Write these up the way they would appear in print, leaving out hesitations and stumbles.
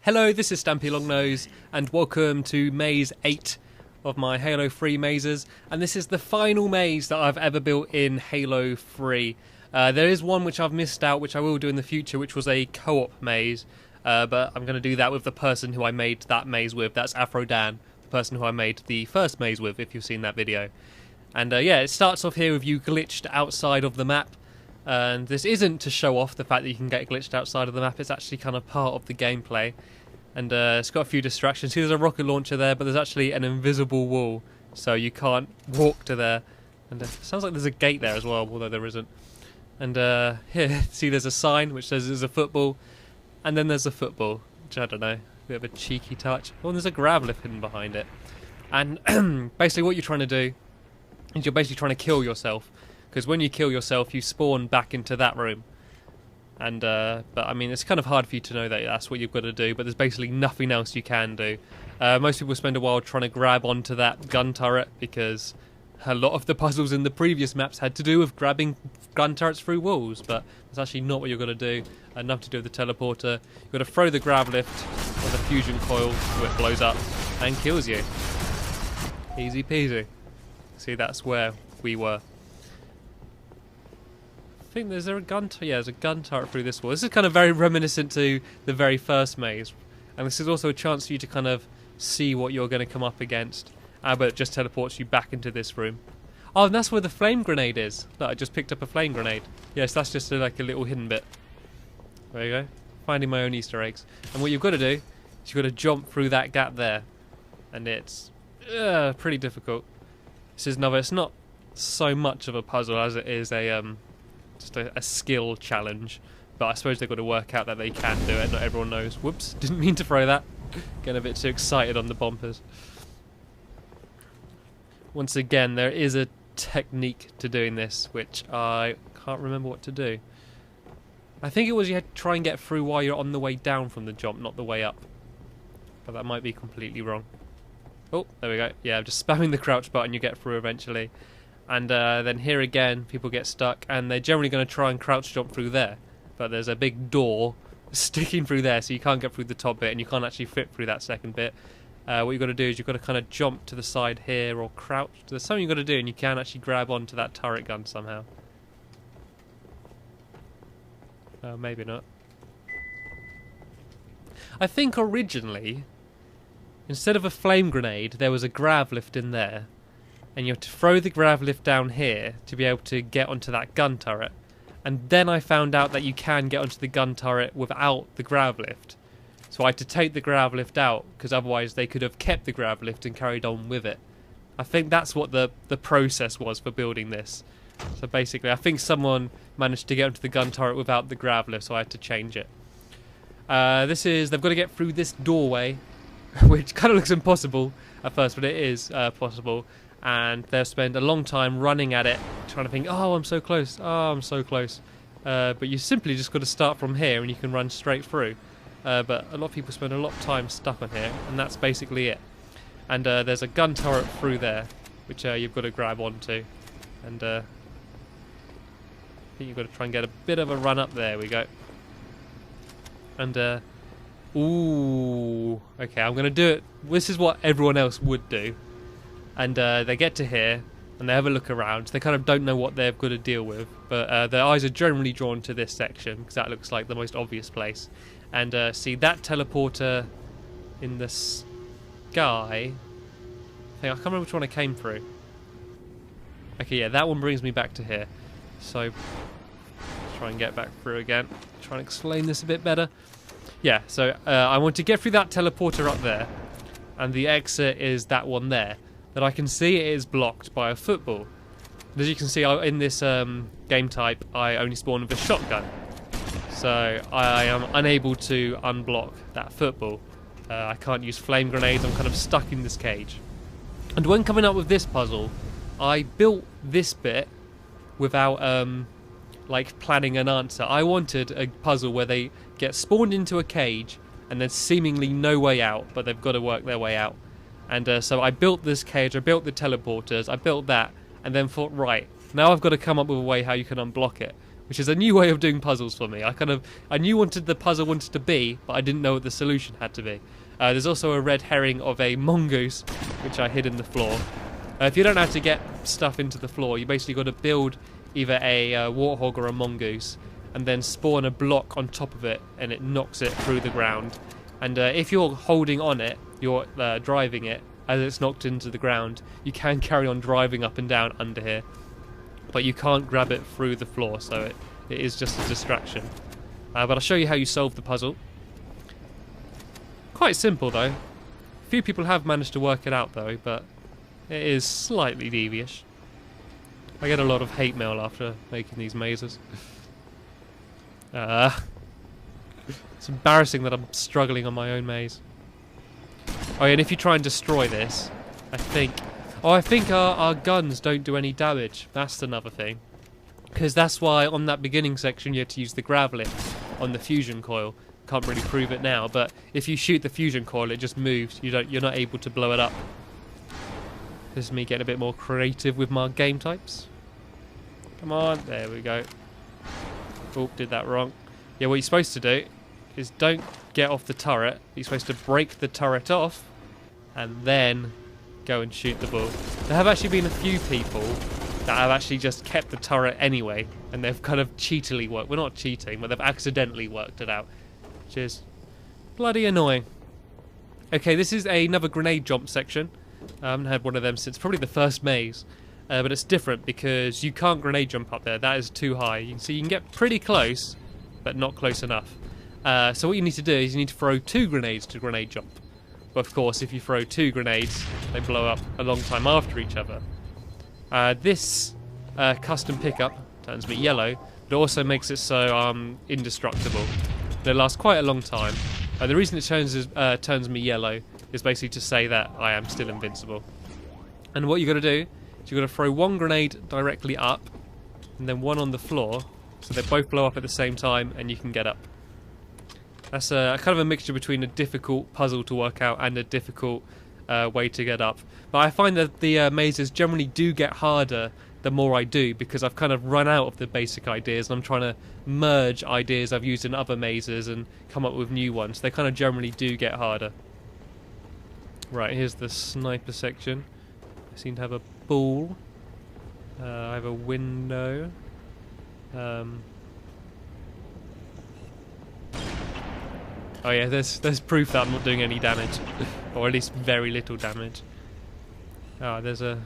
Hello, this is Stampy Longnose, and welcome to Maze 8 of my Halo 3 mazes. And this is the final maze that I've ever built in Halo 3. There is one which I've missed out, which I will do in the future, which was a co-op maze. But I'm going to do that with the person who I made that maze with. That's Afro Dan, the person who I made the first maze with, if you've seen that video. And yeah, it starts off here with you glitched outside of the map. And this isn't to show off the fact that you can get glitched outside of the map, it's actually kind of part of the gameplay. And it's got a few distractions. See, there's a rocket launcher there, but there's actually an invisible wall, so you can't walk to there. And it sounds like there's a gate there as well, although there isn't. And here, see, there's a sign which says there's a football, and then there's a football, which I don't know, a bit of a cheeky touch. Oh, and there's a grab lift hidden behind it. And basically what you're trying to do is you're basically trying to kill yourself. Because when you kill yourself, you spawn back into that room. And but I mean, it's kind of hard for you to know that that's what you've got to do, but there's basically nothing else you can do. Most people spend a while trying to grab onto that gun turret, because a lot of the puzzles in the previous maps had to do with grabbing gun turrets through walls, but that's actually not what you're going to do. Enough to do with the teleporter. You've got to throw the grav lift or the fusion coil so it blows up and kills you. Easy peasy. See, that's where we were. I think there's a gun there's a gun turret through this wall. This is kind of very reminiscent to the very first maze, and this is also a chance for you to kind of see what you're going to come up against. But it just teleports you back into this room. Oh, and that's where the flame grenade is. Look, I just picked up a flame grenade. Yes, that's just like a little hidden bit. There you go. Finding my own Easter eggs. And what you've got to do is you've got to jump through that gap there, and it's pretty difficult. This is another. It's not so much of a puzzle as it is a just a skill challenge, but I suppose they've got to work out that they can do it. Not everyone knows. Whoops, didn't mean to throw that. Getting a bit too excited on the bumpers. Once again, there is a technique to doing this, which I can't remember what to do. I think it was you had to try and get through while you're on the way down from the jump, not the way up. But that might be completely wrong. Oh, there we go. Yeah, just spamming the crouch button, you get through eventually. And then here again, people get stuck, and they're generally going to try and crouch jump through there. But there's a big door sticking through there, so you can't get through the top bit, and you can't actually fit through that second bit. What you've got to do is you've got to kind of jump to the side here, or crouch. There's something you've got to do, and you can actually grab onto that turret gun somehow. Maybe not. I think originally, instead of a flame grenade, there was a grav lift in there. And you have to throw the grav lift down here to be able to get onto that gun turret. And then I found out that you can get onto the gun turret without the grav lift. So I had to take the grav lift out, because otherwise they could have kept the grav lift and carried on with it. I think that's what the process was for building this. So basically, I think someone managed to get onto the gun turret without the grav lift, so I had to change it. They've got to get through this doorway, which kind of looks impossible at first, but it is possible. And they'll spend a long time running at it, trying to think, oh, I'm so close, oh, I'm so close. But you simply just got to start from here and you can run straight through. But a lot of people spend a lot of time stuck on here, and that's basically it. And there's a gun turret through there, which you've got to grab onto. And I think you've got to try and get a bit of a run up. There we go. And, ooh, okay, I'm going to do it. This is what everyone else would do. And they get to here, and they have a look around. They kind of don't know what they've got to deal with, but their eyes are generally drawn to this section, because that looks like the most obvious place. And see that teleporter in the sky. I can't remember which one I came through. Okay, yeah, that one brings me back to here. So, let's try and get back through again. Try and explain this a bit better. Yeah, so I want to get through that teleporter up there, and the exit is that one there. That I can see it is blocked by a football. And as you can see, in this game type, I only spawn with a shotgun. So I am unable to unblock that football. I can't use flame grenades, I'm kind of stuck in this cage. And when coming up with this puzzle, I built this bit without like planning an answer. I wanted a puzzle where they get spawned into a cage and there's seemingly no way out, but they've got to work their way out. And so I built this cage, I built the teleporters, I built that, and then thought, right, now I've got to come up with a way how you can unblock it. which is a new way of doing puzzles for me. I knew what the puzzle wanted to be, but I didn't know what the solution had to be. There's also a red herring of a mongoose, which I hid in the floor. If you don't know how to get stuff into the floor, you basically got to build either a warthog or a mongoose, and then spawn a block on top of it, and it knocks it through the ground. And if you're holding on it, you're driving it, as it's knocked into the ground, you can carry on driving up and down under here, but you can't grab it through the floor, so it is just a distraction. But I'll show you how you solve the puzzle. Quite simple though. Few people have managed to work it out though, but it is slightly devious. I get a lot of hate mail after making these mazes. It's embarrassing that I'm struggling on my own maze. Oh yeah, and if you try and destroy this, I think our guns don't do any damage. That's another thing. Because that's why on that beginning section you had to use the graveling on the fusion coil. Can't really prove it now, but if you shoot the fusion coil, it just moves. You're not able to blow it up. This is me getting a bit more creative with my game types. Come on, there we go. Oh, did that wrong. Yeah, what you're supposed to do is don't get off the turret. You're supposed to break the turret off and then go and shoot the ball. There have actually been a few people that have actually just kept the turret anyway, and they've kind of cheatily worked. Well, not cheating, but they've accidentally worked it out. Which is bloody annoying. Okay, this is another grenade jump section. I haven't had one of them since probably the first maze. But it's different because you can't grenade jump up there. That is too high. You can get pretty close, but not close enough. So what you need to do is you need to throw 2 grenades to grenade jump. But of course, if you throw 2 grenades, they blow up a long time after each other. This custom pickup turns me yellow, but it also makes it so indestructible. It lasts quite a long time. The reason it turns me yellow is basically to say that I am still invincible. And what you got to do is you got to throw 1 grenade directly up, and then 1 on the floor, so they both blow up at the same time, and you can get up. That's kind of a mixture between a difficult puzzle to work out and a difficult way to get up. But I find that the mazes generally do get harder the more I do, because I've kind of run out of the basic ideas and I'm trying to merge ideas I've used in other mazes and come up with new ones. They kind of generally do get harder. Right, here's the sniper section. I seem to have a ball. I have a window. Oh yeah, there's proof that I'm not doing any damage. Or at least very little damage. Oh, there's a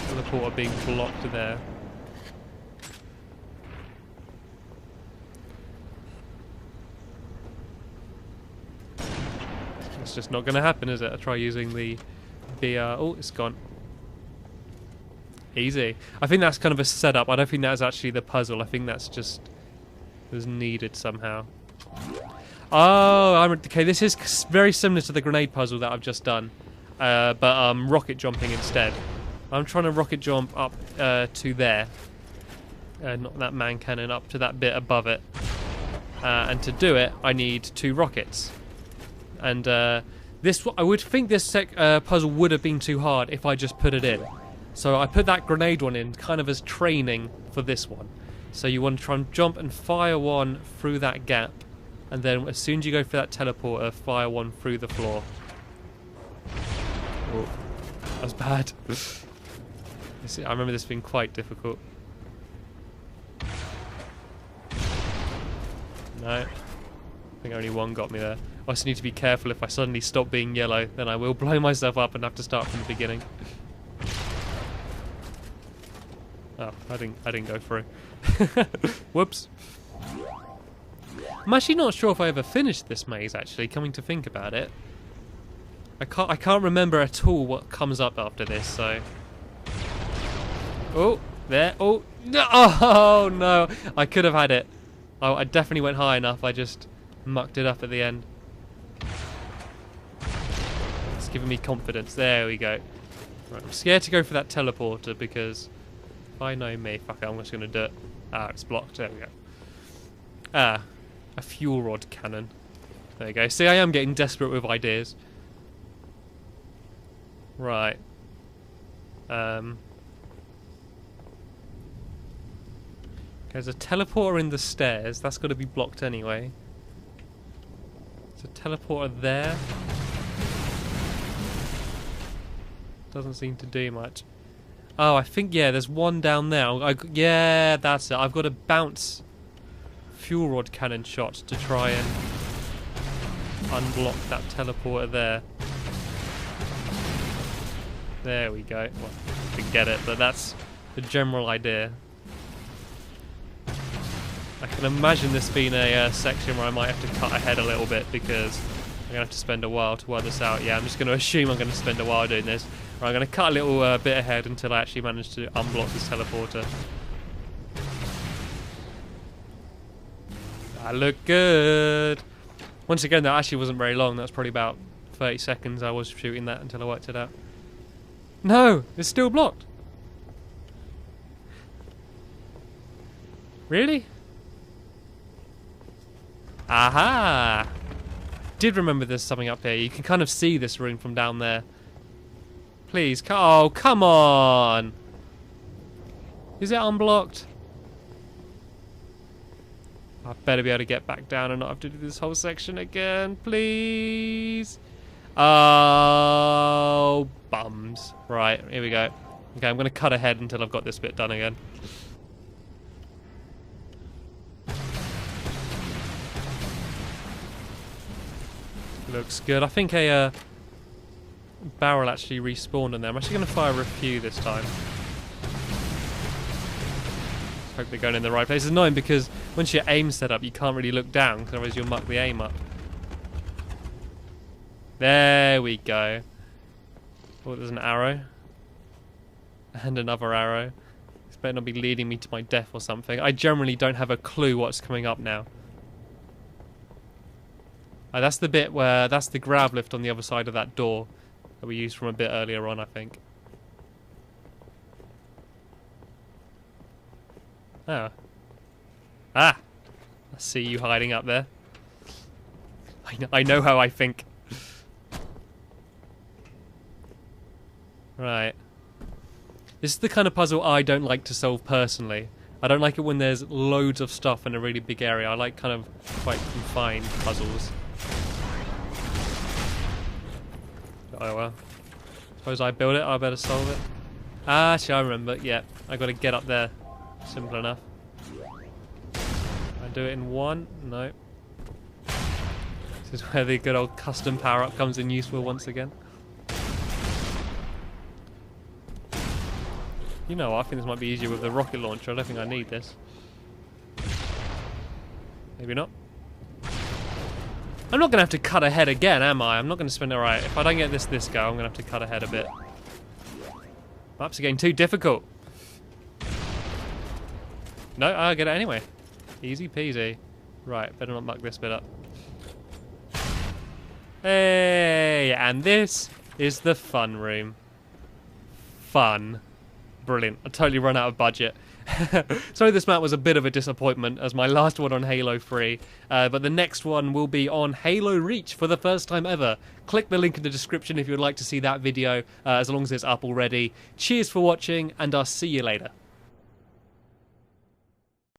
teleporter being blocked there. It's just not going to happen, is it? I try using the oh, it's gone. Easy. I think that's kind of a setup. I don't think that's actually the puzzle. I think that's just was needed somehow. Oh, okay. This is very similar to the grenade puzzle that I've just done, but rocket jumping instead. I'm trying to rocket jump up to there, not that man cannon, up to that bit above it. And to do it, I need 2 rockets. And this, I would think this puzzle would have been too hard if I just put it in. So I put that grenade one in kind of as training for this one. So you want to try and jump and fire 1 through that gap, and then as soon as you go for that teleporter, fire 1 through the floor. Oh, that was bad. I remember this being quite difficult. No. I think only 1 got me there. I also need to be careful. If I suddenly stop being yellow, then I will blow myself up and have to start from the beginning. Oh, I didn't go through. Whoops. I'm actually not sure if I ever finished this maze, actually, coming to think about it. I can't remember at all what comes up after this, so... Oh, there. Oh, no! Oh, no! I could have had it. Oh, I definitely went high enough. I just mucked it up at the end. It's giving me confidence. There we go. Right, I'm scared to go for that teleporter because if I know me, fuck it, I'm just going to do it. Ah, it's blocked. There we go. Ah, a fuel rod cannon. There you go. See, I am getting desperate with ideas. Right. There's a teleporter in the stairs. That's got to be blocked anyway. There's a teleporter there. Doesn't seem to do much. Oh, I think, yeah, there's one down there. Yeah, that's it. I've got to bounce fuel rod cannon shots to try and unblock that teleporter there. There we go. Well, I didn't get it, but that's the general idea. I can imagine this being a section where I might have to cut ahead a little bit because I'm going to have to spend a while to work this out. Yeah, I'm just going to assume I'm going to spend a while doing this. Right, I'm going to cut a little bit ahead until I actually manage to unblock this teleporter. That looked good. Once again, that actually wasn't very long. That was probably about 30 seconds I was shooting that until I worked it out. No, it's still blocked. Really? Aha! Did remember there's something up here. You can kind of see this room from down there. Please, oh, come on! Is it unblocked? I better be able to get back down and not have to do this whole section again, please. Oh, bums. Right, here we go. Okay, I'm going to cut ahead until I've got this bit done again. Looks good. I think a barrel actually respawned in there. I'm actually going to fire a few this time. Hope they're going in the right place. It's annoying because once your aim's set up, you can't really look down, because otherwise you'll muck the aim up. There we go. Oh, there's an arrow. And another arrow. This better not be leading me to my death or something. I generally don't have a clue what's coming up now. Oh, that's the bit where... That's the grab lift on the other side of that door that we used from a bit earlier on, I think. Oh. Ah! I see you hiding up there. I know how I think. Right. This is the kind of puzzle I don't like to solve personally. I don't like it when there's loads of stuff in a really big area. I like kind of quite confined puzzles. Oh well. Suppose I build it, I better solve it. Ah, actually I remember, yeah. I gotta get up there. Simple enough. I do it in one? No. This is where the good old custom power-up comes in useful once again. You know what, I think this might be easier with the rocket launcher. I don't think I need this. Maybe not. I'm not going to have to cut ahead again, am I? I'm not going to spend... Alright, if I don't get this go, I'm going to have to cut ahead a bit. Maps are getting too difficult. No, I'll get it anyway. Easy peasy. Right, better not muck this bit up. Hey, and this is the fun room. Fun. Brilliant. I totally run out of budget. Sorry this map was a bit of a disappointment as my last one on Halo 3, but the next one will be on Halo Reach for the first time ever. Click the link in the description if you would like to see that video, as long as it's up already. Cheers for watching, and I'll see you later.